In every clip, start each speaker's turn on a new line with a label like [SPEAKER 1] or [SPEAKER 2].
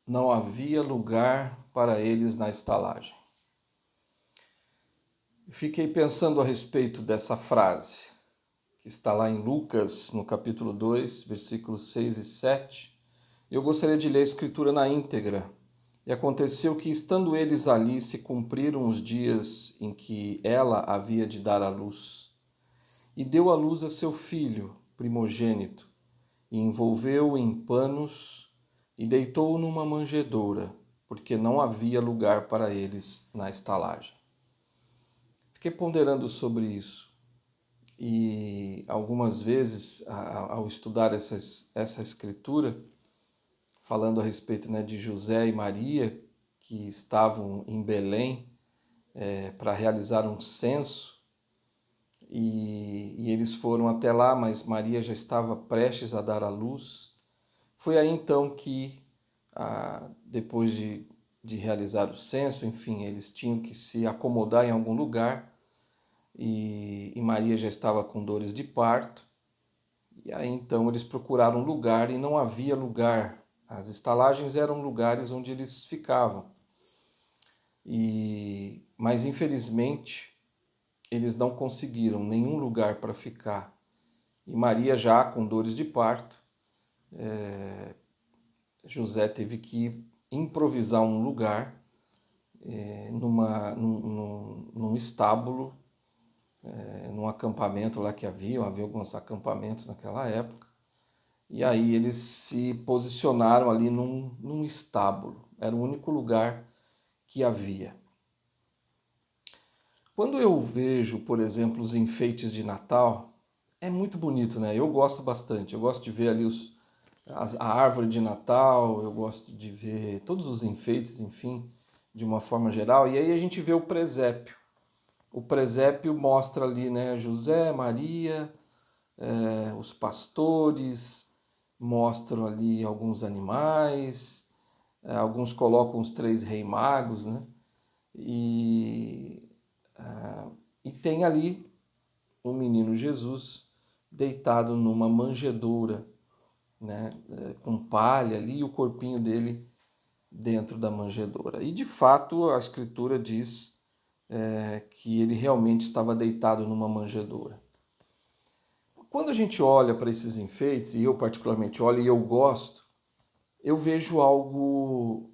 [SPEAKER 1] não havia lugar para eles na estalagem. Fiquei pensando a respeito dessa frase, que está lá em Lucas, no capítulo 2, versículos 6 e 7. Eu gostaria de ler a escritura na íntegra. E aconteceu que, estando eles ali, se cumpriram os dias em que ela havia de dar à luz. E deu à luz a seu filho, primogênito, e envolveu-o em panos e deitou-o numa manjedoura, porque não havia lugar para eles na estalagem. Fiquei ponderando sobre isso e algumas vezes, ao estudar essa escritura, falando a respeito, né, de José e Maria, que estavam em Belém para realizar um censo, e eles foram até lá, mas Maria já estava prestes a dar à luz. Foi aí então que, depois de realizar o censo, enfim, eles tinham que se acomodar em algum lugar, e Maria já estava com dores de parto, e aí então eles procuraram lugar e não havia lugar. As estalagens eram lugares onde eles ficavam, mas infelizmente eles não conseguiram nenhum lugar para ficar. E Maria, já com dores de parto, José teve que improvisar um lugar num estábulo, num acampamento lá que havia alguns acampamentos naquela época, e aí eles se posicionaram ali num estábulo, era o único lugar que havia. Quando eu vejo, por exemplo, os enfeites de Natal, é muito bonito, né? Eu gosto bastante, eu gosto de ver ali a árvore de Natal, eu gosto de ver todos os enfeites, enfim, de uma forma geral, e aí a gente vê o presépio. O presépio mostra ali, né, José, Maria, os pastores, mostram ali alguns animais, alguns colocam os 3 reis magos, né? E tem ali o menino Jesus deitado numa manjedoura, né, com palha ali, e o corpinho dele dentro da manjedoura. E de fato a escritura diz que ele realmente estava deitado numa manjedoura. Quando a gente olha para esses enfeites, e eu particularmente olho e eu gosto, eu vejo algo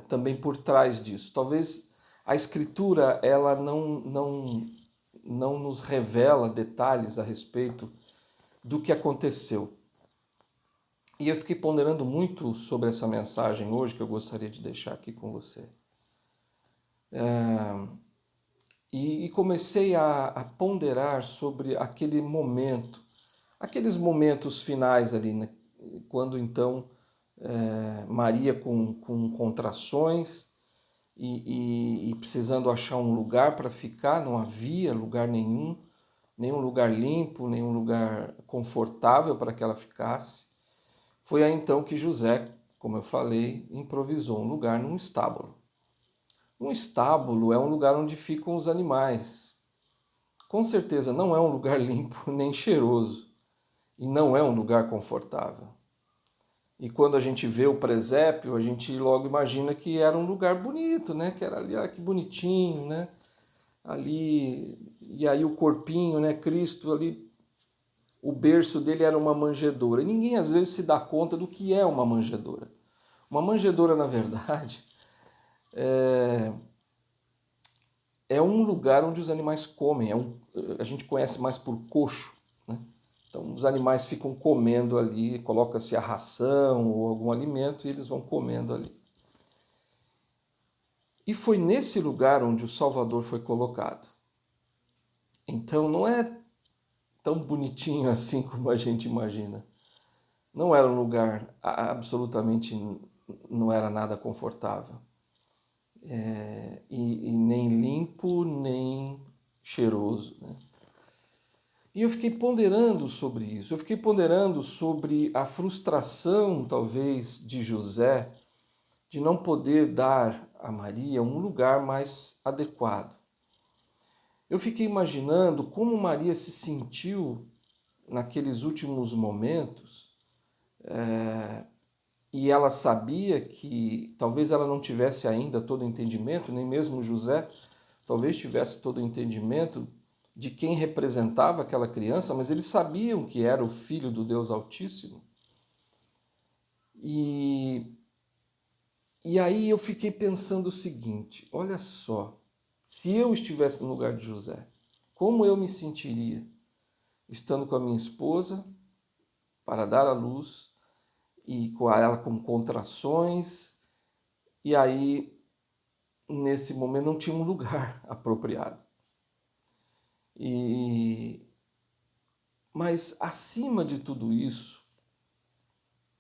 [SPEAKER 1] também por trás disso. Talvez a escritura ela não nos revela detalhes a respeito do que aconteceu. E eu fiquei ponderando muito sobre essa mensagem hoje que eu gostaria de deixar aqui com você. E comecei a ponderar sobre aquele momento, aqueles momentos finais ali, né? Quando então Maria com contrações e precisando achar um lugar para ficar, não havia lugar nenhum lugar limpo, nenhum lugar confortável para que ela ficasse. Foi aí então que José, como eu falei, improvisou um lugar num estábulo. Um estábulo é um lugar onde ficam os animais. Com certeza não é um lugar limpo nem cheiroso e não é um lugar confortável. E quando a gente vê o presépio, a gente logo imagina que era um lugar bonito, né? Que era ali, que bonitinho, né? Ali, e aí o corpinho, né? Cristo ali, o berço dele era uma manjedoura. E ninguém às vezes se dá conta do que é uma manjedoura. Uma manjedoura, na verdade, é um lugar onde os animais comem. A gente conhece mais por coxo, né? Então os animais ficam comendo ali, coloca-se a ração ou algum alimento e eles vão comendo ali. E foi nesse lugar onde o Salvador foi colocado. Então não é tão bonitinho assim como a gente imagina. Não era um lugar absolutamente, não era nada confortável. E nem limpo, nem cheiroso, né? E eu fiquei ponderando sobre isso, eu fiquei ponderando sobre a frustração, talvez, de José, de não poder dar a Maria um lugar mais adequado. Eu fiquei imaginando como Maria se sentiu naqueles últimos momentos e ela sabia que talvez ela não tivesse ainda todo o entendimento, nem mesmo José talvez tivesse todo o entendimento de quem representava aquela criança, mas eles sabiam que era o filho do Deus Altíssimo. E, e aí eu fiquei pensando o seguinte: olha só, se eu estivesse no lugar de José, como eu me sentiria estando com a minha esposa para dar à luz e com ela com contrações, e aí nesse momento não tinha um lugar apropriado. Mas acima de tudo isso,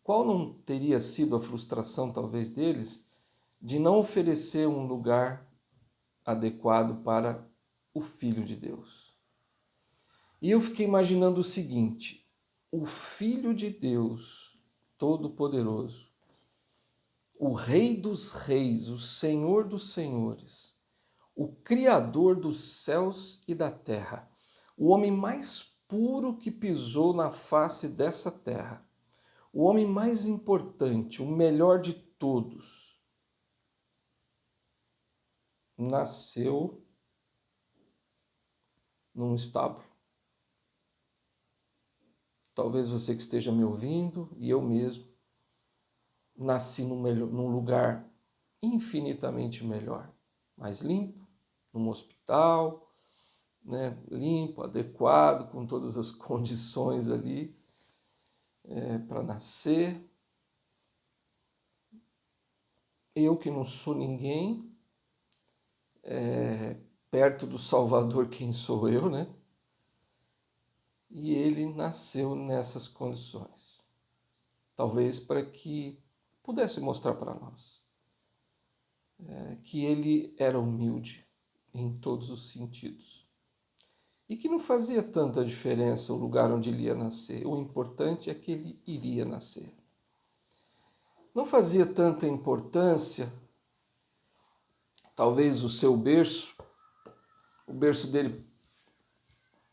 [SPEAKER 1] qual não teria sido a frustração talvez deles de não oferecer um lugar adequado para o Filho de Deus? E eu fiquei imaginando o seguinte: o Filho de Deus Todo-Poderoso, o Rei dos Reis, o Senhor dos Senhores, o Criador dos céus e da terra, o homem mais puro que pisou na face dessa terra, o homem mais importante, o melhor de todos, nasceu num estábulo. Talvez você que esteja me ouvindo e eu mesmo nasci num lugar infinitamente melhor, mais limpo, num hospital, né, limpo, adequado, com todas as condições ali para nascer. Eu que não sou ninguém, perto do Salvador, quem sou eu, né? E ele nasceu nessas condições. Talvez para que pudesse mostrar para nós que ele era humilde em todos os sentidos. E que não fazia tanta diferença o lugar onde ele ia nascer. O importante é que ele iria nascer. Não fazia tanta importância, talvez, o seu berço. O berço dele,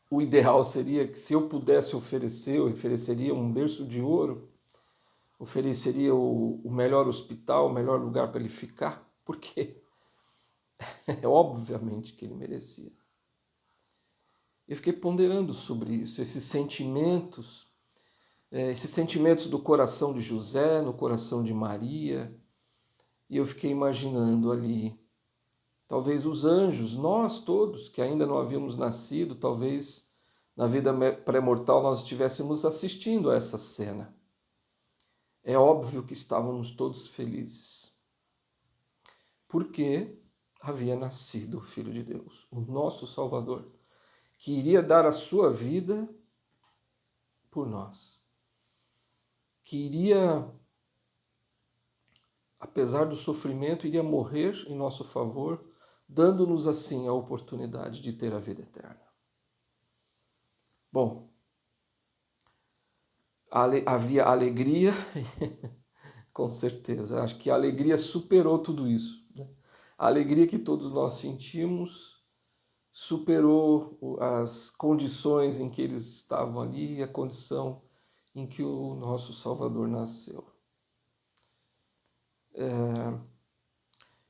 [SPEAKER 1] o ideal seria que, se eu pudesse oferecer, eu ofereceria um berço de ouro, ofereceria o melhor hospital, o melhor lugar para ele ficar, porque é obviamente que ele merecia. Eu fiquei ponderando sobre isso, esses sentimentos do coração de José, no coração de Maria, e eu fiquei imaginando ali, talvez os anjos, nós todos que ainda não havíamos nascido, talvez na vida pré-mortal nós estivéssemos assistindo a essa cena. É óbvio que estávamos todos felizes, porque havia nascido o Filho de Deus, o nosso Salvador, que iria dar a sua vida por nós, que iria, apesar do sofrimento, iria morrer em nosso favor, dando-nos assim a oportunidade de ter a vida eterna. Bom, havia alegria, com certeza, acho que a alegria superou tudo isso, né? A alegria que todos nós sentimos superou as condições em que eles estavam ali, a condição em que o nosso Salvador nasceu.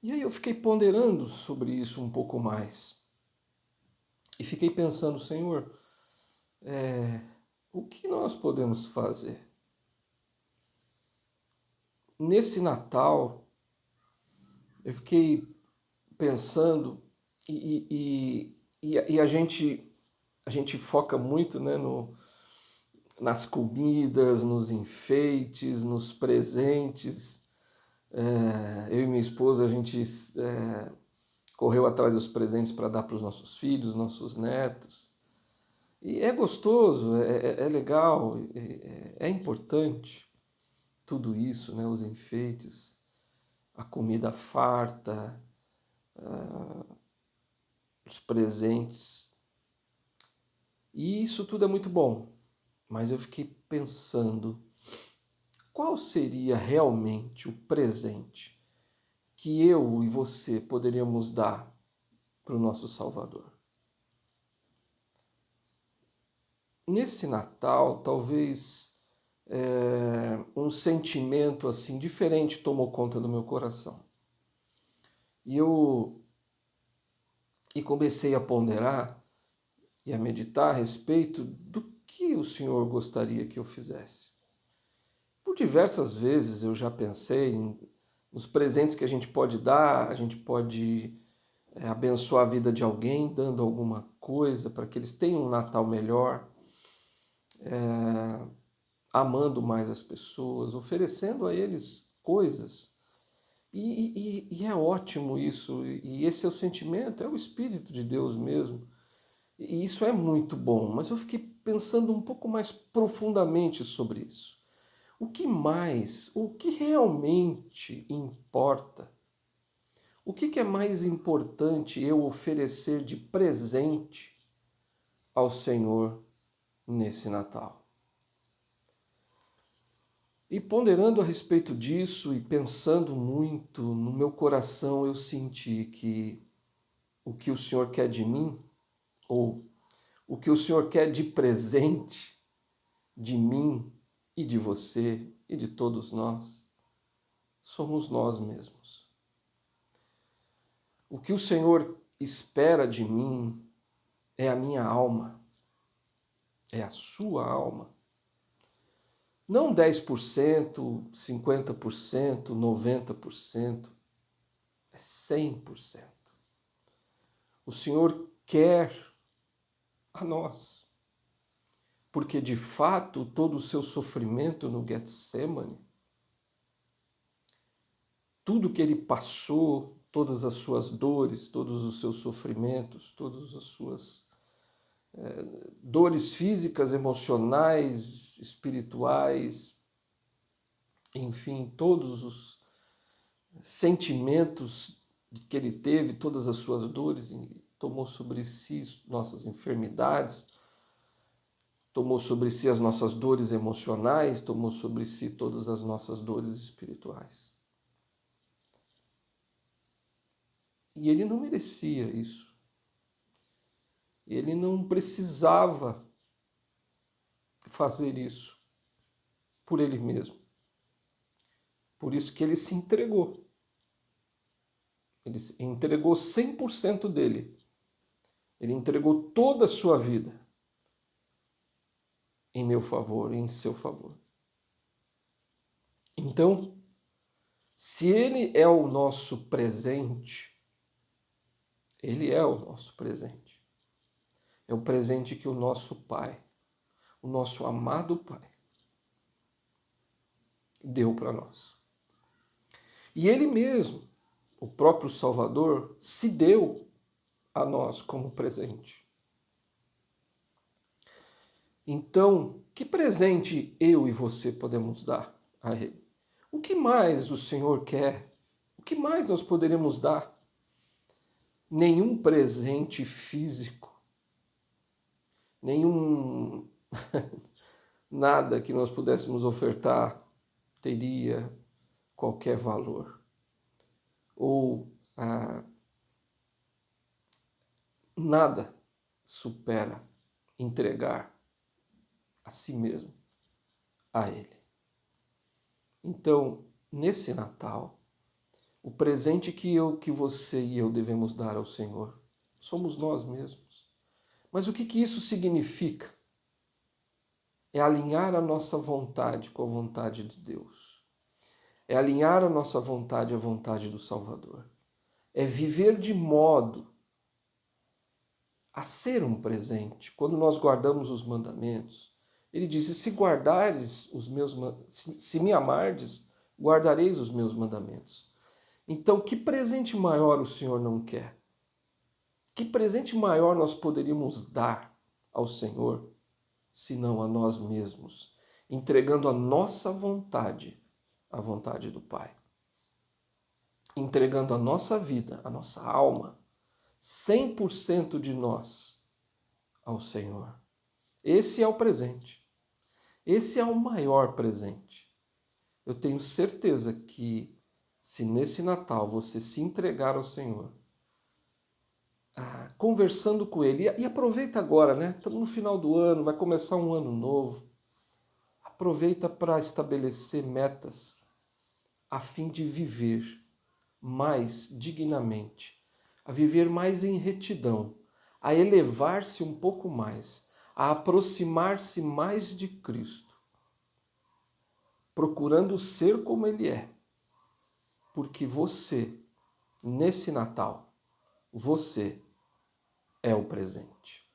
[SPEAKER 1] E aí eu fiquei ponderando sobre isso um pouco mais. E fiquei pensando, Senhor, o que nós podemos fazer? Nesse Natal, eu fiquei pensando e a gente foca muito, né, nas comidas, nos enfeites, nos presentes. Eu e minha esposa, a gente correu atrás dos presentes para dar para os nossos filhos, nossos netos. E é gostoso, é legal, é importante tudo isso, né, os enfeites, a comida farta, os presentes. E isso tudo é muito bom, mas eu fiquei pensando, qual seria realmente o presente que eu e você poderíamos dar para o nosso Salvador? Nesse Natal, talvez um sentimento assim diferente tomou conta do meu coração. E comecei a ponderar e a meditar a respeito do que o Senhor gostaria que eu fizesse. Por diversas vezes eu já pensei nos presentes que a gente pode dar, a gente pode abençoar a vida de alguém, dando alguma coisa para que eles tenham um Natal melhor, amando mais as pessoas, oferecendo a eles coisas. E é ótimo isso, e esse é o sentimento, é o Espírito de Deus mesmo. E isso é muito bom, mas eu fiquei pensando um pouco mais profundamente sobre isso. O que realmente importa? O que é mais importante eu oferecer de presente ao Senhor nesse Natal? E ponderando a respeito disso e pensando muito, no meu coração eu senti que o que o Senhor quer de mim, ou o que o Senhor quer de presente de mim e de você e de todos nós, somos nós mesmos. O que o Senhor espera de mim é a minha alma, é a sua alma. Não 10%, 50%, 90%, é 100%. O Senhor quer a nós, porque de fato todo o seu sofrimento no Getsemane, tudo que ele passou, todas as suas dores, todos os seus sofrimentos, todas as suas dores físicas, emocionais, espirituais, enfim, todos os sentimentos que ele teve, todas as suas dores, tomou sobre si nossas enfermidades, tomou sobre si as nossas dores emocionais, tomou sobre si todas as nossas dores espirituais. E ele não merecia isso. Ele não precisava fazer isso por ele mesmo. Por isso que ele se entregou. Ele entregou 100% dele. Ele entregou toda a sua vida em meu favor, em seu favor. Então, se ele é o nosso presente, ele é o nosso presente. É o presente que o nosso Pai, o nosso amado Pai, deu para nós. E ele mesmo, o próprio Salvador, se deu a nós como presente. Então, que presente eu e você podemos dar a ele? O que mais o Senhor quer? O que mais nós poderemos dar? Nenhum presente físico, nenhum nada que nós pudéssemos ofertar teria qualquer valor. Ou nada supera entregar a si mesmo a Ele. Então, nesse Natal, o presente que você e eu devemos dar ao Senhor somos nós mesmos. Mas o que isso significa? É alinhar a nossa vontade com a vontade de Deus. É alinhar a nossa vontade à vontade do Salvador. É viver de modo a ser um presente. Quando nós guardamos os mandamentos, ele diz: se guardares os meus, se me amardes, guardareis os meus mandamentos. Então, que presente maior o Senhor não quer? Que presente maior nós poderíamos dar ao Senhor, senão a nós mesmos, entregando a nossa vontade à vontade do Pai? Entregando a nossa vida, a nossa alma, 100% de nós ao Senhor. Esse é o presente. Esse é o maior presente. Eu tenho certeza que se nesse Natal você se entregar ao Senhor, conversando com Ele, e aproveita agora, né? Estamos no final do ano, vai começar um ano novo. aproveita para estabelecer metas a fim de viver mais dignamente, a viver mais em retidão, a elevar-se um pouco mais, a aproximar-se mais de Cristo, procurando ser como Ele é. Porque você, nesse Natal, você é o presente.